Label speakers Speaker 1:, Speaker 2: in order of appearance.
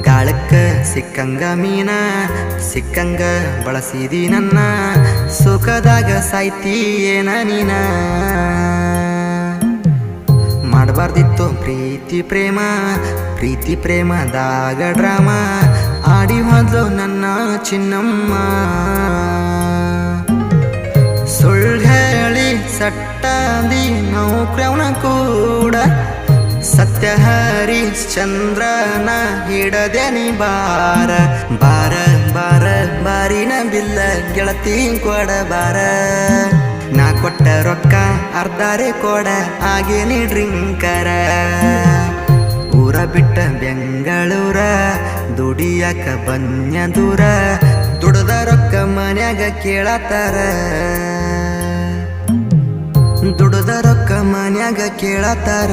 Speaker 1: ಗಾಳಕ್ಕ ಸಿಕ್ಕಂಗ ಮೀನ ಸಿಕ್ಕಂಗ ಬಳಸಿದಿ ನನ್ನ ಸುಖದಾಗ ಸಾಯ್ತಿ ಏನ ನೀನ ಮಾಡಬಾರ್ದಿತ್ತು ಪ್ರೀತಿ ಪ್ರೇಮದಾಗ ಡ್ರಾಮ ಆಡಿ ಹೋದ್ಲು ನನ್ನ ಚಿನ್ನಮ್ಮ ಸುಳ್ಳು ಹೇಳಿ ಸಟ್ಟಾದಿ ನೌಕ್ರವನ ಕೂಡ ಸತ್ಯ ಹರಿಶ್ಚಂದ್ರನ ಹಿಡದೇನಿ ಬಾರ ಬಾರ ಬಾರ ಬಾರಿನ ಬಿಲ್ಲ ಗೆಳತಿ ಕೊಡ ಬಾರ ನಾ ಕೊಟ್ಟ ರೊಕ್ಕ ಅರ್ಧಾರೆ ಕೊಡ ಆಗೇನಿ ಡ್ರಿಂಕರ ಊರ ಬಿಟ್ಟ ಬೆಂಗಳೂರ ದುಡಿಯಾಕ ಬನ್ಯ ದೂರ ದುಡ್ದ ರೊಕ್ಕ ಮನ್ಯಾಗ ಕೇಳತ್ತಾರ ದುಡ್ದ ರೊಕ್ಕ ಮನ್ಯಾಗ ಕೇಳತ್ತಾರ